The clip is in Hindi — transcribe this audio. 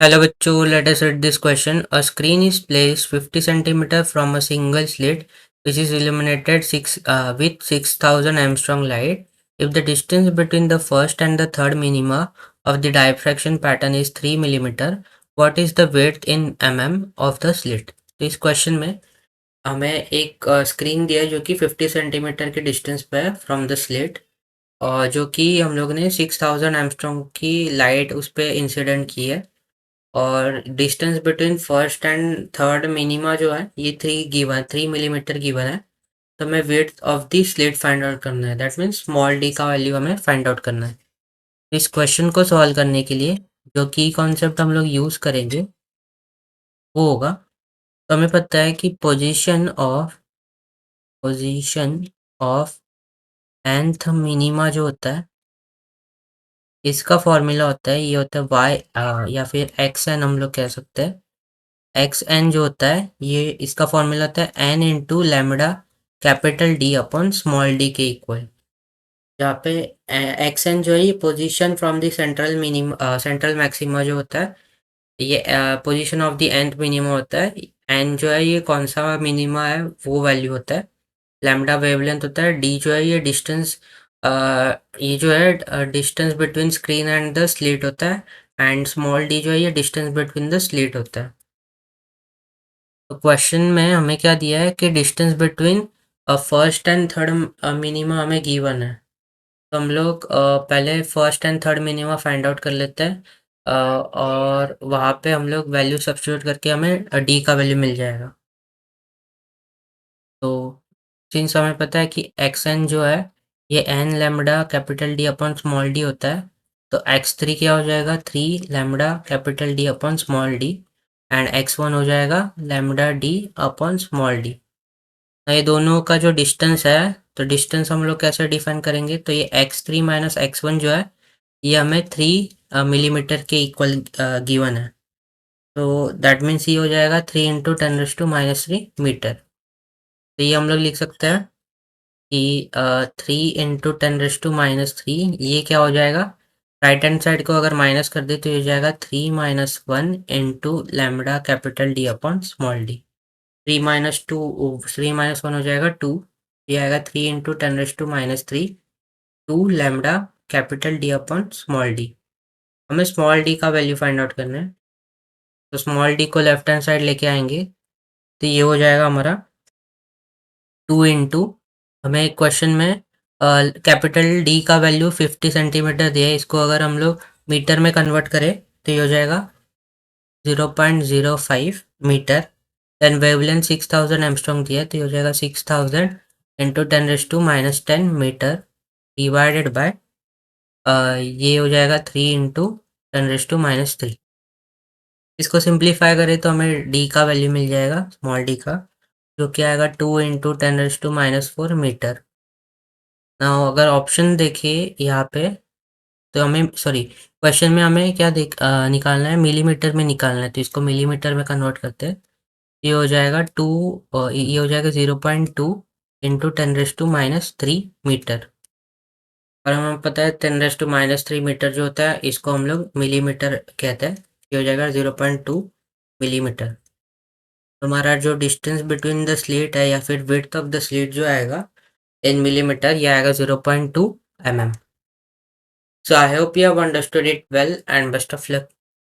Hello बच्चों, let us read this question. A screen is placed 50 cm from a single slit which is illuminated with 6000 Armstrong light. If the distance between the first and the third minima of the diffraction pattern is 3 mm, what is the width in mm of the slit? तो इस क्वेश्चन में हमें एक स्क्रीन दिया है जो कि 50 सेंटीमीटर के डिस्टेंस पे है फ्रॉम द स्लिट, और जो कि हम लोग ने 6000 एमस्ट्रॉन्ग की लाइट उस पर इंसिडेंट की है। और distance between first and third minima जो है ये 3 मिलीमीटर गिवन है। तो हमें width of the slit find out करना है, दैट मीन्स स्मॉल डी का वैल्यू हमें फाइंड आउट करना है। इस क्वेश्चन को सॉल्व करने के लिए जो की कॉन्सेप्ट हम लोग यूज़ करेंगे वो होगा, तो हमें पता है कि पोजीशन ऑफ nth मिनिमा जो होता है इसका फॉर्मूला होता है, ये होता है y या फिर एक्स एन हम लोग कह सकते हैं। एक्स एन जो होता है ये इसका फॉर्मूला होता है n into lambda capital D upon small d के इक्वल। जहाँ पे एक्स एन जो है ये position from the central maxima जो होता है, ये position of the nth minima होता है। एन जो है ये कौन सा मिनिमा है वो वैल्यू होता है। लैम्बडा वेवलेंथ होता है। डी जो है ये डिस्टेंस, ये जो है distance between screen and the slit होता है। एंड स्मॉल डी जो है ये डिस्टेंस बिटवीन द स्लिट होता है। तो क्वेश्चन में हमें क्या दिया है कि distance between first and third minima हमें गिवन है। तो हम लोग पहले first and third minima find out कर लेते हैं, और वहाँ पे हम लोग वैल्यू सब्स्टिट्यूट करके हमें डी का वैल्यू मिल जाएगा। तो सिंस हमें पता है कि एक्स एन जो है ये n lambda capital D upon small d होता है, तो एक्स थ्री क्या हो जाएगा 3 lambda capital D upon small d, and x one हो जाएगा lambda D upon small d. ये दोनों का जो डिस्टेंस है, तो डिस्टेंस हम लोग कैसे डिफाइन करेंगे, तो ये x three minus x one जो है ये हमें 3 मिलीमीटर के इक्वल गिवन है। तो दैट मीन्स ये हो जाएगा 3 × 10⁻³ मीटर। तो ये हम लोग लिख सकते हैं कि 3 × 10⁻³ ये क्या हो जाएगा, राइट हैंड साइड को अगर माइनस कर दे तो ये हो जाएगा 3 - 1 into lambda capital D upon small D. 3 - 1 हो जाएगा 2, ये आएगा 3 × 10⁻³ 2 lambda capital D upon small D. हमें स्मॉल डी का वैल्यू फाइंड आउट करना है, तो स्मॉल डी को लेफ्ट हैंड साइड लेके आएंगे तो ये हो जाएगा हमारा 2 इंटू, हमें क्वेश्चन में कैपिटल डी का वैल्यू 50 सेंटीमीटर दिया है, इसको अगर हम लोग मीटर में कन्वर्ट करें तो ये हो जाएगा 0.05 मीटर। देन वेवलेंथ 6000 एमस्ट्रॉन्ग दिया है, तो ये हो जाएगा 6000 इंटू 10⁻10 मीटर डिवाइडेड बाय ये हो जाएगा 3 इंटू 10⁻³ इसको सिंप्लीफाई करें तो हमें डी का वैल्यू मिल जाएगा स्मॉल डी का, जो कि आएगा 2 इंटू 10⁻⁴ मीटर। ना अगर ऑप्शन देखिए यहाँ पे, तो हमें क्वेश्चन में हमें क्या निकालना है, मिलीमीटर में निकालना है, तो इसको मिलीमीटर में कन्वर्ट करते हैं। ये हो जाएगा 0.2 इंटू 10⁻³ मीटर। और हमें पता है 10⁻³ मीटर जो होता है इसको हम लोग मिलीमीटर कहते हैं। ये हो जाएगा 0.2 मिलीमीटर। हमारा जो डिस्टेंस बिटवीन द स्लिट है या फिर विड्थ ऑफ द स्लिट जो आएगा इन मिलीमीटर, ये आएगा 0.2 mm. So I hope you have understood it well and best of luck.